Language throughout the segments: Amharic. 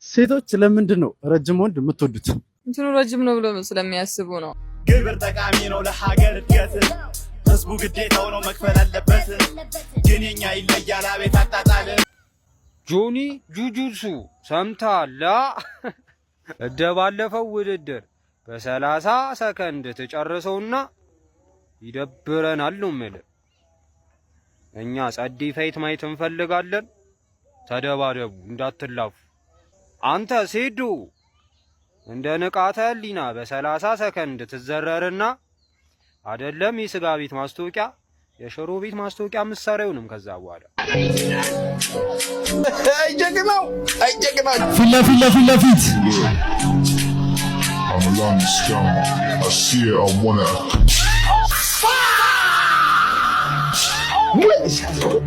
ሴቶች ለምንድን ነው ረጅም ወንድ የምትወዱት? እንትኑ ረጅም ነው ብሎ ስለሚያስቡ ነው። ግብር ጠቃሚ ነው ለሀገር እድገት፣ ህዝቡ ግዴታው ነው መክፈል አለበት። ግን የኛ ይለያል አቤት አጣጣል። ጆኒ ጁጁሱ ሰምታላ ባለፈው ውድድር በ30 ሰከንድ ተጨርሰውና ይደብረናል ነው ማለት። እኛ ጸዲ ፋይት ማየት እንፈልጋለን። ተደባደቡ እንዳትላፉ። አንተ ሴዱ እንደ ንቃተ ህሊና በ30 ሰከንድ ትዘረርና አይደለም የስጋ ቤት ማስታወቂያ የሽሮ ቤት ማስታወቂያ ምሳሌውንም ከዛ በኋላ አይጀግናው ፊት ለፊት I'm a long scum. I see it, I wanna.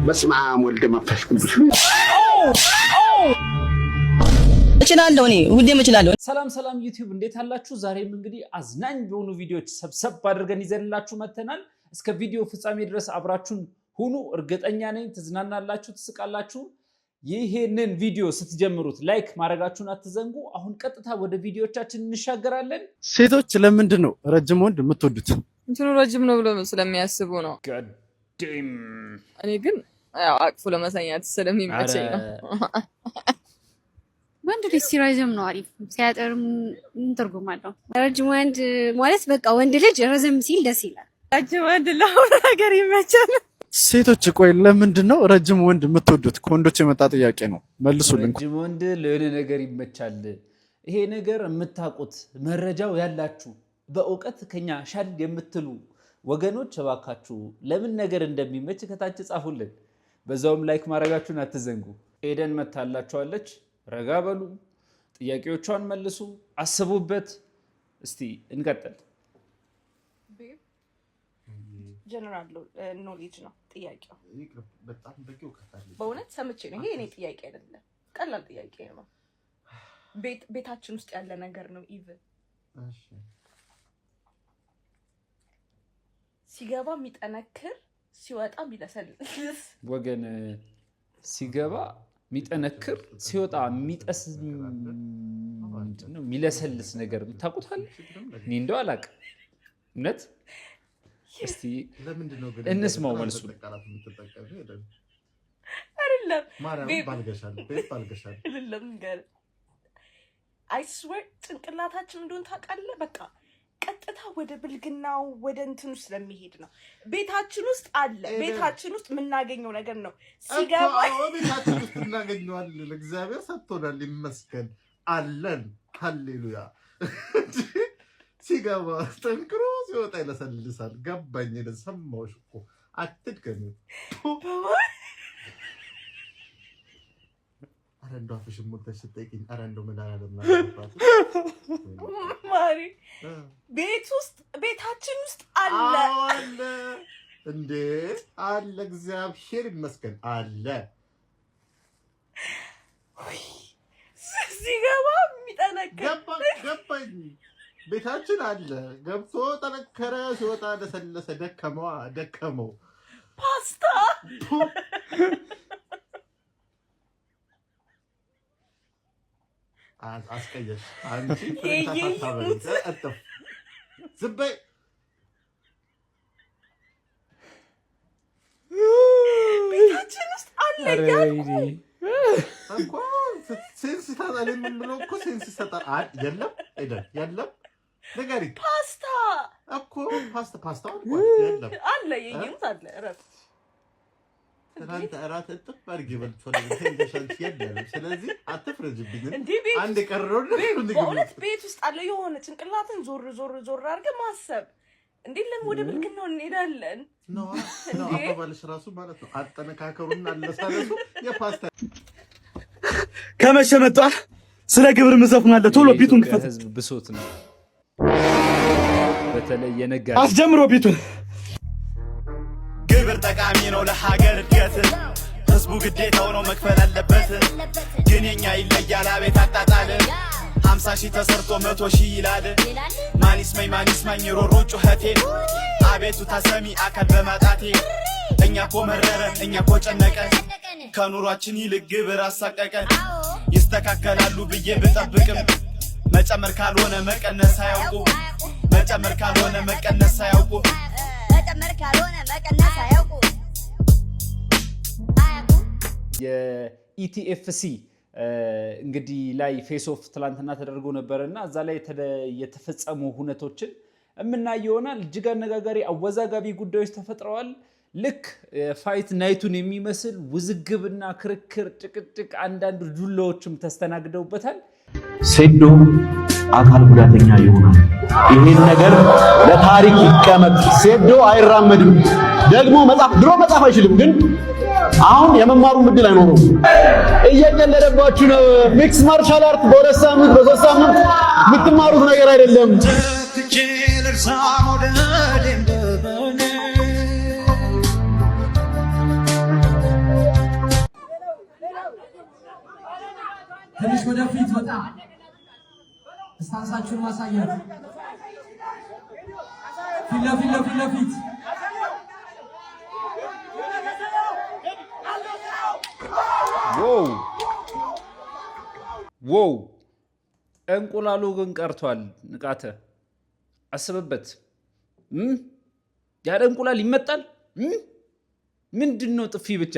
በስመ አብ ወልድ መንፈስ ቅዱስ እችላለሁ እኔ ሁሌም እችላለሁ። ሰላም ዩቲዩብ እንዴት አላችሁ? ዛሬም እንግዲህ አዝናኝ የሆኑ ቪዲዮዎች ሰብሰብ አድርገን ይዘንላችሁ መተናል። እስከ ቪዲዮ ፍጻሜ ድረስ አብራችሁን ሁኑ። እርግጠኛ ነኝ ትዝናናላችሁ፣ ትስቃላችሁ። ይሄንን ቪዲዮ ስትጀምሩት ላይክ ማድረጋችሁን አትዘንጉ። አሁን ቀጥታ ወደ ቪዲዮቻችን እንሻገራለን። ሴቶች ለምንድን ነው ረጅም ወንድ የምትወዱት? እንትኑ ረጅም ነው ብሎ ስለሚያስቡ ነው። እኔ ግን ያው አቅፉ ለመሰኛት ስለሚመቸኝ ነው። ወንድ ልጅ ሲረዝም ነው አሪፍ፣ ሲያጠርም ትርጉም አለው። ረጅም ወንድ ማለት በቃ ወንድ ልጅ ረዘም ሲል ደስ ይላል። ረጅም ወንድ ለሁሉ ነገር ይመቻል። ሴቶች ቆይ ለምንድን ነው ረጅም ወንድ የምትወዱት? ከወንዶች የመጣ ጥያቄ ነው፣ መልሱልኝ። ረጅም ወንድ ለሆነ ነገር ይመቻል። ይሄ ነገር የምታውቁት መረጃው ያላችሁ በእውቀት ከኛ ሻል የምትሉ ወገኖች እባካችሁ ለምን ነገር እንደሚመች ከታች ጻፉልን። በዛውም ላይክ ማድረጋችሁን አትዘንጉ። ኤደን መታላችኋለች። ረጋ በሉ፣ ጥያቄዎቿን መልሱ፣ አስቡበት። እስቲ እንቀጥል። ጀነራል ኖሌጅ ነው ጥያቄው። በእውነት ሰምቼ ነው። ይሄ እኔ ጥያቄ አይደለም፣ ቀላል ጥያቄ ነው። ቤታችን ውስጥ ያለ ነገር ነው። ኢቭን ሲገባ የሚጠነክር ሲወጣ የሚለሰልስ ወገን፣ ሲገባ የሚጠነክር ሲወጣ የሚጠስ የሚለሰልስ ነገር የምታውቁታል? እኔ እንደው አላውቅም እውነት። እስቲ እንስማው መልሱ። አይ ስዌር ጭንቅላታችን እንደሆን ታውቃለህ። በቃ ቀጥታ ወደ ብልግናው ወደ እንትኑ ስለሚሄድ ነው። ቤታችን ውስጥ አለ። ቤታችን ውስጥ የምናገኘው ነገር ነው። ሲገባ ቤታችን ውስጥ እናገኘዋለን። እግዚአብሔር ሰጥቶናል፣ ይመስገን አለን። ሃሌሉያ። ሲገባ ጠንክሮ ሲወጣ ይለሰልሳል። ገባኝ። ሰማሁሽ እኮ አትድገሚ። ኧረ እንደው አፍሽን ሞልተሽ ስትጠይቂኝ ኧረ እንደው ምን አላለም ማሪ። ቤት ውስጥ ቤታችን ውስጥ አለ እንዴ? አለ። እግዚአብሔር ይመስገን አለ። ሲገባ የሚጠነክር ገባኝ። ቤታችን አለ። ገብቶ ጠነከረ፣ ሲወጣ ለሰለሰ። ደከመው። ፓስታ አስቀየሽ አንቺ። ፍሬንታ ዝም በይ ቤታችን ውስጥ አለ እኮ። ሴንስ ይሰጣል የምንለው እኮ ሴንስ ይሰጣል። የለም ነገሪ ፓስታ እኮ ፓስታ የለም አለ። የየሙት አለ። እረፍ ትናንት እራት እጥፍ አድርጌ በልቼዋለሁ። እንደሻንቺ የለም። ስለዚህ አትፍረጅብኝ። አንድ ቀረው በእውነት ቤት ውስጥ አለ። የሆነ ጭንቅላትን ዞር አድርገህ ማሰብ። እንዴት ለምን ወደ ብልግናው እንሄዳለን? ነው አባባልሽ ራሱ ማለት ነው። አጠነካከሩና አለሳለሱ የፓስታ ከመቼ መጣ ስለ ግብር ምዘፍናለህ? ቶሎ ቢቱን ክፈት። ህዝብ ብሶት ነው። በተለይ የነጋ አስጀምሮ ቢቱን። ግብር ጠቃሚ ነው ለሀገር እድገት፣ ህዝቡ ግዴታው ነው መክፈል አለበት። ግን የኛ ይለያል አቤት አጣጣል። 50 ሺህ ተሰርቶ 100 ሺህ ይላል። ማኒስማኝ ሮሮ ጩኸቴን አቤቱ ታሰሚ አካል በማጣቴ። እኛ ኮ መረረን፣ እኛ ኮ ጨነቀን፣ ከኑሯችን ይልቅ ግብር አሳቀቀን። ይስተካከላሉ ብዬ ብጠብቅም መጨመር ካልሆነ መቀነስ አያውቁ መጨመር ካልሆነ መቀነስ አያውቁ መጨመር ካልሆነ መቀነስ አያውቁ የኢቲኤፍሲ እንግዲህ ላይ ፌስ ኦፍ ትላንትና ተደርጎ ነበርና እዛ ላይ የተፈጸሙ ሁነቶችን እምናየው ይሆናል። እጅግ አነጋጋሪ አወዛጋቢ ጉዳዮች ተፈጥረዋል። ልክ ፋይት ናይቱን የሚመስል ውዝግብና ክርክር ጭቅጭቅ አንዳንድ ዱላዎችም ተስተናግደውበታል። ሴዶ አካል ጉዳተኛ ይሆናል። ይሄን ነገር ለታሪክ ይቀመጥ። ሴዶ አይራመድም ደግሞ ድሮ መጻፍ አይችልም፣ ግን አሁን የመማሩ ምድል አይኖረው። እየቀለደባችሁ ነው። ሚክስ ማርሻል አርት በ2 ሳምንት በ3 ሳምንት የምትማሩት ነገር አይደለም። ትንሽ ወደፊት ወጣ ስታንሳችሁን ማሳየት ፊት ለፊት ዋው እንቁላሉ ግን ቀርቷል። ንቃተ አስበበት። ያለ እንቁላል ይመጣል? ምንድነው ጥፊ ብቻ?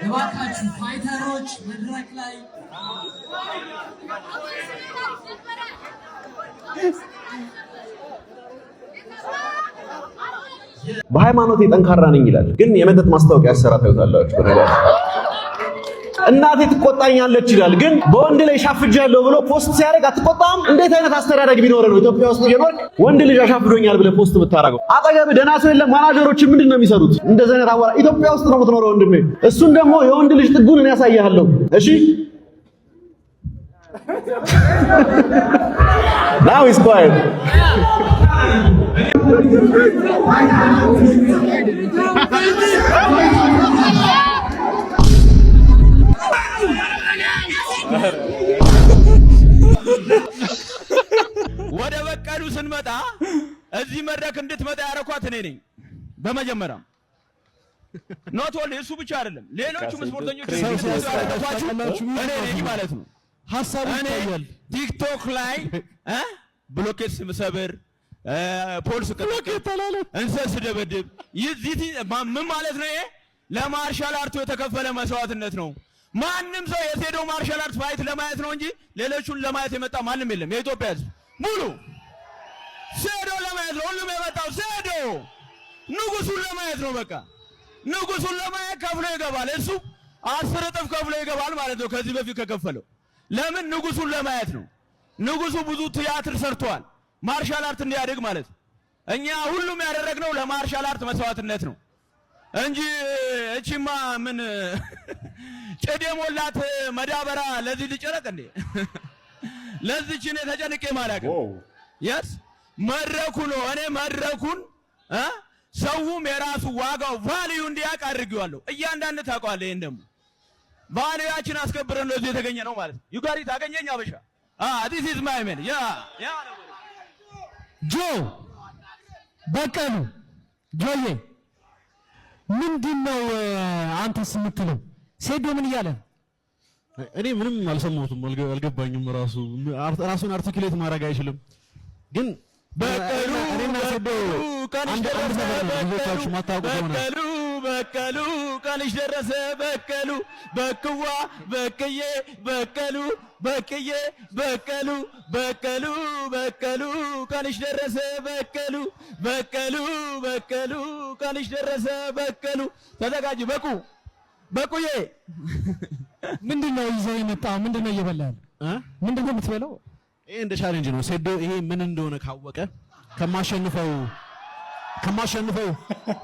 እባካችሁ ፋይተሮች መድረክ ላይ በሃይማኖቴ ጠንካራ ነኝ ይላል፣ ግን የመጠጥ ማስታወቂያ ያሰራ ታዩታላችሁ። እናቴ ትቆጣኛለች ይላል፣ ግን በወንድ ላይ ሻፍጃለሁ ብሎ ፖስት ሲያደርግ አትቆጣም? እንዴት አይነት አስተዳደግ ቢኖር ነው ኢትዮጵያ ውስጥ እየኖርክ ወንድ ልጅ አሻፍዶኛል ብለህ ፖስት ብታረገው? አጠገብህ ደህና ሰው የለም? ማናጀሮች ምንድን ነው የሚሰሩት? እንደዚህ አይነት አዋራ ኢትዮጵያ ውስጥ ነው የምትኖረው ወንድሜ። እሱን ደግሞ የወንድ ልጅ ጥጉን እኔ ያሳያለሁ። እሺ now is quiet ወደ በቀሉ ስንመጣ እዚህ መድረክ እንድትመጣ ያረኳት እኔ ነኝ። በመጀመሪያ ኖት ኦንሊ እሱ ብቻ አይደለም፣ ሌሎችም ስፖርተኞች እኔ ነኝ ማለት ነው። ሐሳቡ ይታያል ቲክቶክ ላይ ብሎኬት ስምሰብር ፖሊስ እንሰስ ደበድብ ይዚህ ምን ማለት ነው? ይሄ ለማርሻል አርቱ የተከፈለ መስዋዕትነት ነው። ማንም ሰው የሴዶ ማርሻል አርት ፋይት ለማየት ነው እንጂ ሌሎቹን ለማየት የመጣ ማንም የለም። የኢትዮጵያ ሕዝብ ሙሉ ሴዶ ለማየት ነው ሁሉም የመጣው። ሴዶ ንጉሱን ለማየት ነው። በቃ ንጉሱን ለማየት ከፍሎ ይገባል። እሱ 10 እጥፍ ከፍሎ ይገባል ማለት ነው ከዚህ በፊት ከከፈለው። ለምን? ንጉሱን ለማየት ነው። ንጉሱ ብዙ ቲያትር ሰርቷል ማርሻል አርት እንዲያድግ ማለት ነው። እኛ ሁሉም ያደረግነው ለማርሻል አርት መስዋዕትነት ነው እንጂ እቺማ ምን ጭድ የሞላት መዳበራ ለዚህ ልጨረቅ እንዴ? ለዚህች እኔ ተጨንቄ ማለት ነው። የስ መድረኩ ነው። እኔ መድረኩን ሰውም የራሱ ዋጋው ቫልዩ እንዲያውቅ አድርጌዋለሁ። እያንዳንዱ ታውቀዋለህ። ይሄን ደግሞ ቫልዩያችን አስከብረን ነው እዚህ የተገኘ ነው ማለት ነው። ዩጋሪ ታገኘኝ አበሻ this is my man ጆ በቀሉ ጆዬ ምንድነው አንተስ የምትለው? ሴዶ ምን እያለ? እኔ ምንም አልሰማሁትም፣ አልገባኝም። ራሱን አርቲኩሌት ማድረግ አይችልም። ግን በቀሉ እኔና ሴዶ አንድ ነገር ነው። ብዙዎቻችሁ ማታውቁ ከሆነ በቀሉ ቀንሽ ደረሰ በቀሉ በክዋ በቅዬ በቀሉ በቅዬ በቀሉ በቀሉ በቀሉ ቀንሽ ደረሰ በቀሉ በቀሉ በቀሉ ቀንሽ ደረሰ በቀሉ ተዘጋጅ በቁ በቁዬ ምንድነው ይዘው የመጣው? ምንድነው እየበላል? ምንድነው የምትበላው? ይሄ እንደ ቻሌንጅ ነው። ሴዶ ይሄ ምን እንደሆነ ካወቀ ከማሸንፈው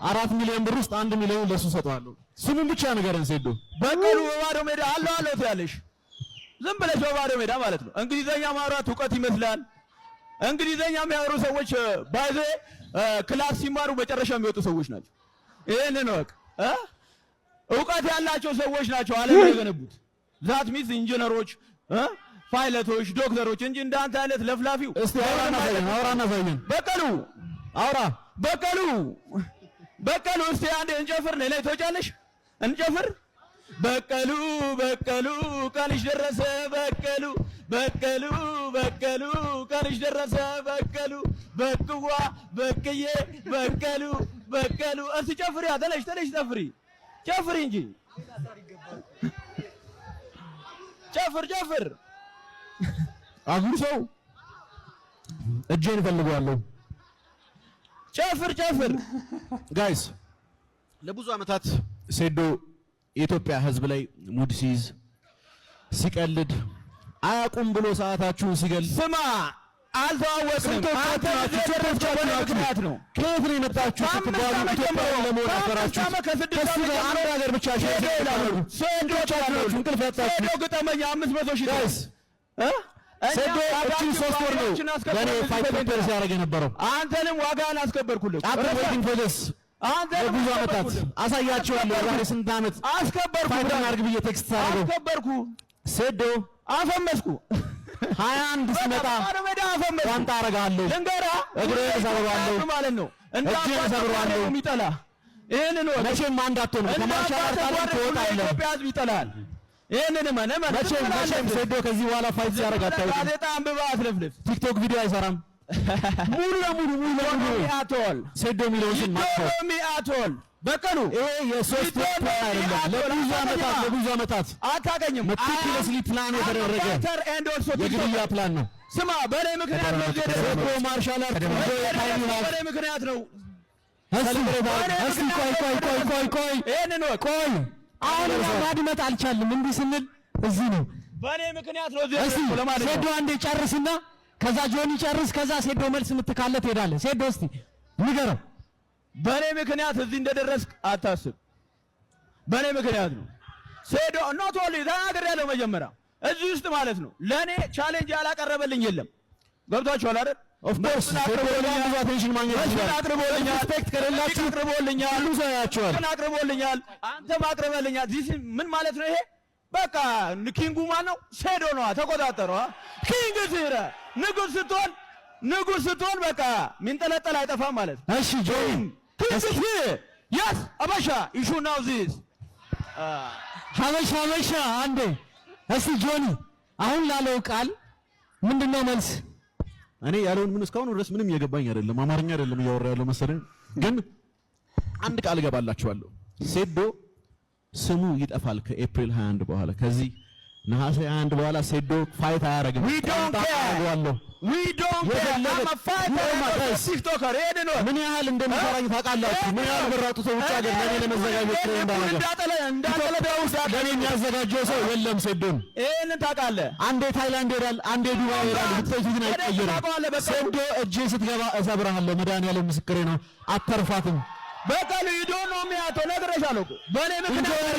4 ሚሊዮን ብር ውስጥ 1 ሚሊዮን ለሱ ሰጠዋለሁ። ስሙን ብቻ ንገረን ሴዶ። በቀሉ በባዶ ሜዳ አለው ትያለሽ። ዝም ብለሽ በባዶ ሜዳ ማለት ነው። እንግሊዘኛ ማውራት እውቀት ይመስላል። እንግሊዘኛ የሚያወሩ ሰዎች ባይዘ ክላስ ሲማሩ መጨረሻ የሚወጡ ሰዎች ናቸው። ይሄንን ወቅ እውቀት ያላቸው ሰዎች ናቸው ዓለም የገነቡት። ዛት ሚስ ኢንጂነሮች፣ ፓይለቶች፣ ዶክተሮች እንጂ እንዳንተ አይነት ለፍላፊው። እስቲ አውራና ዘይን በቀሉ አውራ በቀሉ እስቲ አንዴ እንጨፍር። ነይ ተወጫለሽ እንጨፍር። በቀሉ ቀንሽ ደረሰ በቀሉ ቀንሽ ደረሰ በቀሉ በክዋ በቅዬ በቀሉ እስቲ ጨፍሪ። ተነሽ ጨፍሪ እንጂ ጨፍር አጉር ሰው እጄን እፈልገዋለሁ። ጨፍር ጋይስ ለብዙ ዓመታት ሴዶ የኢትዮጵያ ሕዝብ ላይ ሙድ ሲይዝ ሲቀልድ አያቁም ብሎ ሰዓታችሁን ሲገል ስማ አልተዋወቅንም። አንተ ምክንያት ነው። ከየት ነው የመጣችሁ? ስትባሉ ኢትዮጵያዊ ለመሆን አፈራችሁ። ከሱ ጋር አንድ ሀገር ብቻ እንቅልፍ ያጣችሁ ግጠመኛ 500 ሺህ ጋይስ ሴዶ እቺ 3 ወር ነው ለኔ ፋይት ፔፐር ሲያደርግ የነበረው። አንተንም ዋጋን አስከበርኩልህ። ዌቲንግ ፎር ዲስ ብዙ ዓመታት አሳያቸዋለሁ። ዛሬ ስንት ዓመት አስከበርኩ። ፋይት አድርግ ብዬ ቴክስት አደረገው አስከበርኩ። ሴዶ አፈመስኩ። 21 ሲመጣ ዋንጣ አረጋለሁ። ልንገርህ እግሬን እሰብረዋለሁ ማለት ነው። እጄን እሰብረዋለሁ። የሚጠላ ይሄንን ነው። መቼም አንድ አትሆንም። ከማርሻል አርት አልክ ትወጣለህ። ኢትዮጵያ ሕዝብ ይጠላል። ይሄንን መቼም ሴዶ ከዚህ በኋላ ፋይት ሲያደርግ አታውቅም። ጋዜጣ አንብባ አትለፍልፍ። ቲክቶክ ቪዲዮ አይሰራም። ሙሉ ለሙሉ አቶል ሴዶ የሚለውን ስም ማጥፋት አቶል በቀሉ ይሄ የሶስት ወር አይደለም። ለብዙ ዓመታት አታገኝም። መቲኩለስሊ ፕላን የተደረገ የግድያ ፕላን ነው። ስማ በኔ ምክንያት ነው። ሴዶ ማርሻል አርት በኔ ምክንያት ነው። ቆይ አሁን ማድመጥ አልቻልም። እንዲህ ስንል እዚህ ነው። በኔ ምክንያት ነው። ሴዶ አንዴ ጨርስና ከዛ ጆኒ ጨርስ፣ ከዛ ሴዶ መልስ የምትካለ ትሄዳለህ። ሴዶ እስቲ ንገረው። በኔ ምክንያት እዚህ እንደደረስክ አታስብ። በኔ ምክንያት ነው። ሴዶ ኖት ኦንሊ ተናገር ያለው መጀመሪያ እዚህ ውስጥ ማለት ነው። ለኔ ቻሌንጅ ያላቀረበልኝ የለም። ገብቷችኋል አይደል? ኦፍ ኮርስ ብዙ አቴንሽን ማግኘት ይችላል። አቅርቦልኛል። ሪስፔክት ከሌላችሁ አቅርቦልኛል። ሁሉ ሰው ያያችኋል። ግን አቅርቦልኛል። አንተም አቅርበልኛል። ዚስ ምን ማለት ነው ይሄ? በቃ ኪንጉ ማን ነው? ሴዶ ነው። ተቆጣጠረው። ኪንግ ሲረ ንጉስ ስትሆን በቃ ሚንጠለጠል አይጠፋም ማለት ነው። እሺ ጆኒ ያስ አበሻ ኢሹ ናው ዚስ ሀበሻ አንዴ እስቲ ጆኒ አሁን ላለው ቃል ምንድነው መልስ? እኔ ያለውን ምን እስካሁን ድረስ ምንም እየገባኝ አይደለም። አማርኛ አይደለም እያወራ ያለው መሰለኝ። ግን አንድ ቃል እገባላችኋለሁ። ሴዶ ስሙ ይጠፋል ከኤፕሪል 21 በኋላ። ከዚህ ነሐሴ 21 በኋላ ሴዶ ፋይት አያረግም። we don't care ቲክቶከር ይሄን ነው። ምን ያህል እንደሚሰራኝ ታውቃላችሁ? ምን ያህል ብራጡ ሰው ውጭ ሀገር ለኔ ለመዘጋጀት ነው እንዳደረገ ለኔ የሚያዘጋጀው ሰው የለም። ሴዶን ይሄንን ታውቃለህ? አንዴ ታይላንድ ይሄዳል፣ አንዴ ዱባይ ይሄዳል። ብትጠይቁ ግን አይቀየርም። ሴዶ እጄ ስትገባ እሰብርሃለሁ። መድኃኒዓለም ምስክሬ ነው። አተርፋትም። በቀሉ ይዶ ነው የሚያቶ ነግሬሻለሁ እኮ በኔ ምክንያት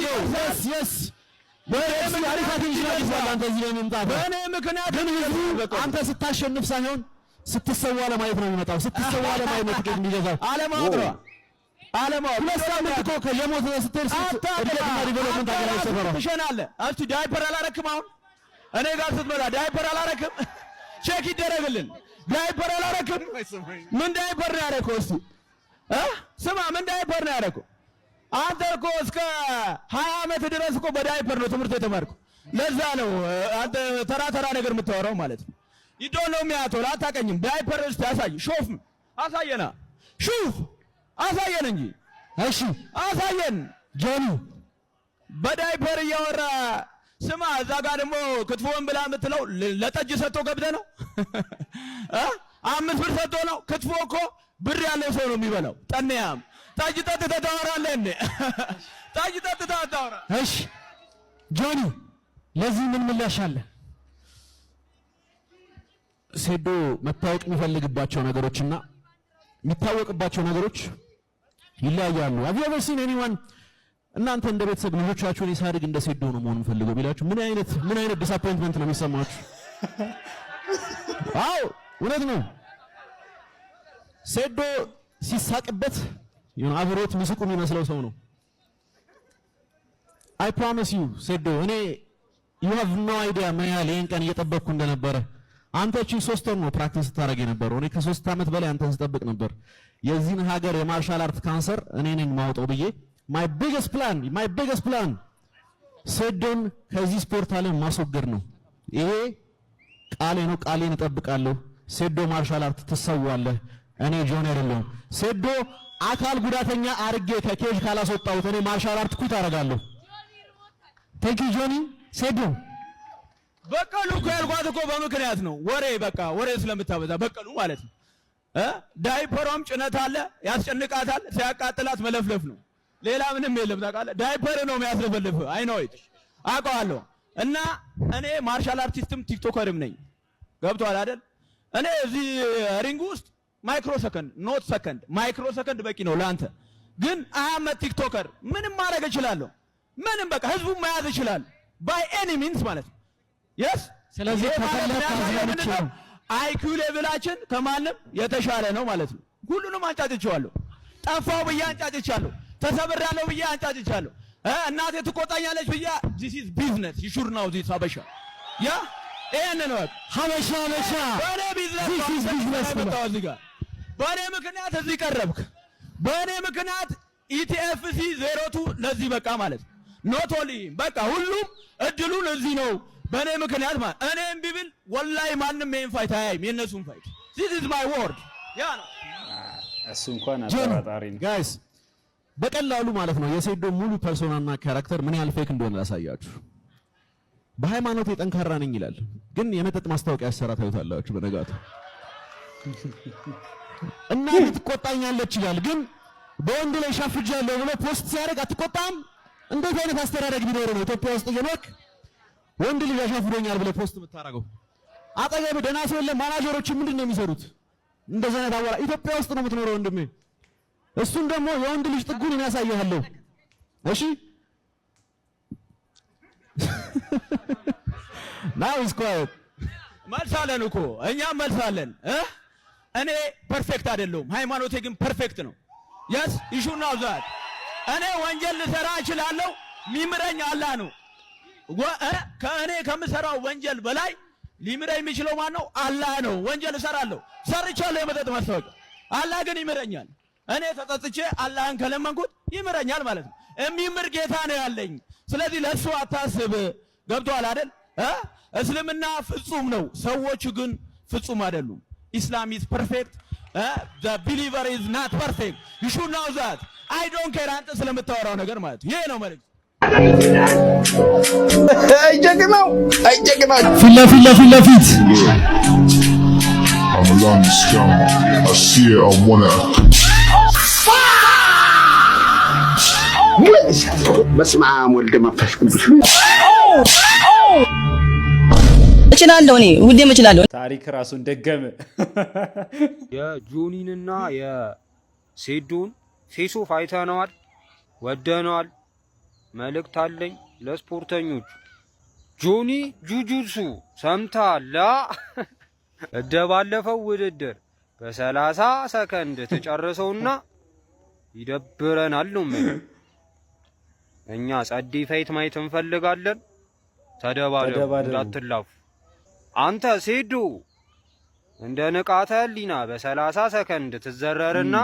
yes በእኔ ምክንያት ግን አንተ ስታሸንፍ ሳይሆን ስትሰዋ ለማየት ነው የሚመጣው። ስትሰዋ ለማየት ነው ትኬት የሚገዛው። አለማወቅ ነው። ሁለት ሳምንት እኮ ከየሞት ስትሄድ እድገትና ዲቨሎፕመንት አገናኝ ሰፈራ ትሸናለህ። እስቲ ዳይፐር አላረክም? አሁን እኔ ጋር ስትመጣ ዳይፐር አላረክም? ቼክ ይደረግልን። ዳይፐር አላረክም? ምን ዳይፐር ነው ያደረከው? እስቲ ስማ፣ ምን ዳይፐር ነው ያደረከው? አንተ እኮ እስከ 20 ዓመት ድረስ እኮ በዳይፐር ነው ትምህርት የተማርከው። ለዛ ነው አንተ ተራ ነገር የምታወራው ማለት ነው። ይዶ ነው የሚያተው አታቀኝም። ዳይፐር እስቲ አሳይ። ሾፍ አሳየና ሹፍ አሳየን እንጂ እሺ አሳየን ጆኒ በዳይፐር እያወራ ስማ እዛ ጋር ደግሞ ክትፎን ብላ የምትለው ለጠጅ ሰጥቶ ገብተ ነው 5 ብር ሰጥቶ ነው ክትፎ እኮ ብር ያለው ሰው ነው የሚበላው ጠንያም ጠጅ ጠጥተህ ታወራለህ እንዴ ጠጅ ጠጥተህ ታወራ እሺ ጆኒ ለዚህ ምን ምላሽ አለ ሴዶ መታወቅ የሚፈልግባቸው ነገሮችና የሚታወቅባቸው ነገሮች ይለያያሉ have you ever seen anyone እናንተ እንደ ቤተሰብ ልጆቻችሁን ይሳድግ እንደ ሴዶ ነው መሆን ፈልገው ቢላችሁ ምን አይነት ዲስአፖይንትመንት ነው የሚሰማችሁ አው እውነት ነው ሴዶ ሲሳቅበት አብሮት ምስቁ የሚመስለው ሰው ነው I promise you ሴዶ እኔ you have no idea ምን ያህል ይሄን ቀን እየጠበቅኩ እንደነበረ አንተ እቺ 3 ወር ነው ፕራክቲስ ታደርግ የነበረው እኔ ከ3 ዓመት በላይ አንተን ስጠብቅ ነበር የዚህን ሀገር የማርሻል አርት ካንሰር እኔ ነኝ ማውጣው ብዬ my biggest plan ሴዶን ከዚህ ስፖርት ዓለም ማስወገድ ነው ይሄ ቃሌ ነው ቃሌን እጠብቃለሁ ሴዶ ማርሻል አርት ትሰዋለህ እኔ ጆኒ አይደለም ሴዶ አካል ጉዳተኛ አርጌ ከኬጅ ካላስወጣሁት እኔ ማርሻል አርት ኩት አደርጋለሁ thank you ጆኒ ሴዶ በቀሉ እኮ ያልኳት እኮ በምክንያት ነው ወሬ ስለምታበዛ በቀሉ ማለት ነው ዳይፐሯም ጭነት አለ ያስጨንቃታል ሲያቃጥላት መለፍለፍ ነው ሌላ ምንም የለም ታውቃለህ ዳይፐር ነው የሚያስለፈልፍ አይ ኖ ኢት አውቀዋለሁ እና እኔ ማርሻል አርቲስትም ቲክቶከርም ነኝ ገብቷል አይደል እኔ እዚህ ሪንግ ውስጥ ማይክሮ ሰከንድ በቂ ነው ለአንተ ግን አህመድ ቲክቶከር ምንም ማድረግ እችላለሁ ምንም በቃ ህዝቡ መያዝ ይችላል by any means ማለት ነው yes ስለዚህ ተከለከለ አይኪው ሌቭላችን ከማንም የተሻለ ነው ማለት ነው ሁሉንም አንጫጭቻለሁ ጠፋው ብዬ አንጫጭቻለሁ ተሰብራለሁ ብዬ አንጫጭቻለሁ እናቴ ትቆጣኛለች ብዬ this is business you should know this ሀበሻ ያ ይሄን ነው ሀበሻ በኔ ቢዝነስ በኔ ምክንያት እዚህ ቀረብክ በኔ ምክንያት ኢቲኤፍሲ 02 ለዚህ በቃ ማለት ኖት ኦንሊ በቃ ሁሉም እድሉን እዚህ ነው በኔ ምክንያት ማለት እኔም ቢብል ወላሂ ማንም ይሄን ፋይት አያይም የነሱን ፋይት this is my word ያ ነው እሱ እንኳን አጠራጣሪ ነው ጋይስ በቀላሉ ማለት ነው የሴዶ ሙሉ ፐርሶናና ካራክተር ምን ያህል ፌክ እንደሆነ ላሳያችሁ በሃይማኖት የጠንካራ ነኝ ይላል ግን የመጠጥ ማስታወቂያ ያሰራ ታዩታላችሁ በነጋቱ እና ትቆጣኛለች ይላል ግን በወንድ ላይ ሻፍጃለሁ ብሎ ፖስት ሲያደርግ አትቆጣም እንዴት አይነት አስተዳደግ ቢኖር ነው ኢትዮጵያ ውስጥ እየኖርክ ወንድ ልጅ ያሻፍዶኛል ብለ ፖስት የምታረገው አጠገብ ደና ሰው የለም ማናጀሮች ምንድነው የሚሰሩት እንደዛ አይነት አወራ ኢትዮጵያ ውስጥ ነው የምትኖረው ወንድሜ እሱን ደግሞ የወንድ ልጅ ጥጉን ያሳያለሁ እሺ now is quiet መልሳለን እኮ እኛም መልሳለን እኔ ፐርፌክት አይደለሁም ሃይማኖቴ ግን ፐርፌክት ነው yes you should know that እኔ ወንጀል ልሰራ እችላለሁ ሚምረኝ አላህ ነው ከእኔ ከምሰራው ወንጀል በላይ ሊምረኝ የሚችለው ማን ነው አላህ ነው ወንጀል እሰራለሁ ሰርቻለሁ የመጠጥ ማስታወቂያ አላህ ግን ይምረኛል እኔ ተጠጥቼ አላህን ከለመንኩት ይምረኛል ማለት ነው የሚምር ጌታ ነው ያለኝ ስለዚህ ለሱ አታስብ ገብቷል አይደል እስልምና ፍጹም ነው ሰዎቹ ግን ፍጹም አይደሉም ኢስላም is perfect the believer is not perfect you should know that I don't care አንተ ስለምታወራው ነገር ማለት ይሄ ነው ማለት አይጀግናው ፊት ለፊት I'm a long scum. I see it, I wanna. በስመ አብ ወልድ መንፈስ ቅዱስ እችላለሁ እኔ ሁሌም እችላለሁ ታሪክ ራሱን ደገመ የጆኒንና የሴዶን ፌስ ኦፍ አይተነዋል ወደነዋል መልእክት አለኝ ለስፖርተኞቹ ጆኒ ጁጁትሱ ሰምታላ እንደባለፈው ውድድር በ30 ሰከንድ ተጨርሰውና ይደብረናል ነው ማለት እኛ ጸዲ ፋይት ማየት እንፈልጋለን ተደባደቡ እንዳትላፉ አንተ ሴዶ እንደ ንቃተ ህሊና በ30 ሰከንድ ትዘረርና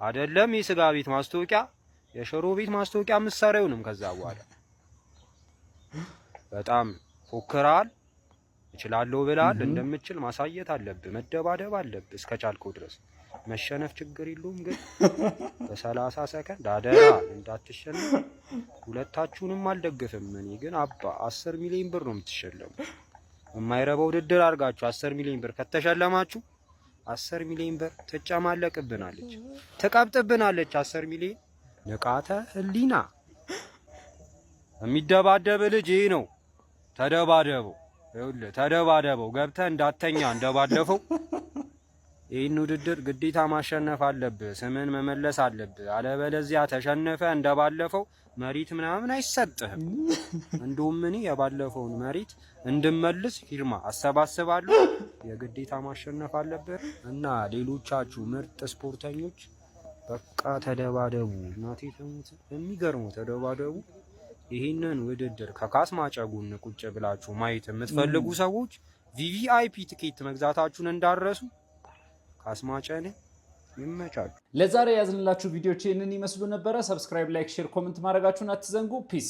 አይደለም የስጋ ቤት ማስታወቂያ የሽሮ ቤት ማስታወቂያ ምሳሪያውንም ከዛ በኋላ በጣም ፎክራል እችላለሁ ብላል እንደምትችል ማሳየት አለብህ መደባደብ አለብህ እስከቻልከው ድረስ መሸነፍ ችግር የለውም ግን በ30 ሰከንድ አደራ እንዳትሸነፍ። ሁለታችሁንም አልደግፍም እኔ ግን አባ 10 ሚሊዮን ብር ነው የምትሸለሙ። የማይረባ ውድድር አድርጋችሁ 10 ሚሊዮን ብር ከተሸለማችሁ 10 ሚሊዮን ብር ትጨማለቅብናለች፣ ትቀብጥብናለች። 10 ሚሊዮን ንቃተ ህሊና የሚደባደብ ልጅ ይሄ ነው። ተደባደበው፣ ይኸውልህ ተደባደበው፣ ገብተህ እንዳተኛ እንደባለፈው። ይህን ውድድር ግዴታ ማሸነፍ አለብህ፣ ስምን መመለስ አለብህ። አለበለዚያ ተሸነፈ እንደባለፈው መሬት ምናምን አይሰጥህም። እንደውም እኔ የባለፈውን መሬት እንድመልስ ፊርማ አሰባስባለሁ። የግዴታ ማሸነፍ አለብህ እና ሌሎቻችሁ ምርጥ ስፖርተኞች በቃ ተደባደቡ። እናቴ ተሙት፣ የሚገርመው ተደባደቡ። ይህንን ውድድር ከካስማጨ ጎን ቁጭ ብላችሁ ማየት የምትፈልጉ ሰዎች ቪቪአይፒ ትኬት መግዛታችሁን እንዳረሱ። ካስማጨን ይመቻሉ። ለዛሬ ያዝንላችሁ ቪዲዮዎች ይህንን ይመስሉ ነበረ። ሰብስክራይብ፣ ላይክ፣ ሼር፣ ኮሜንት ማድረጋችሁን አትዘንጉ። ፒስ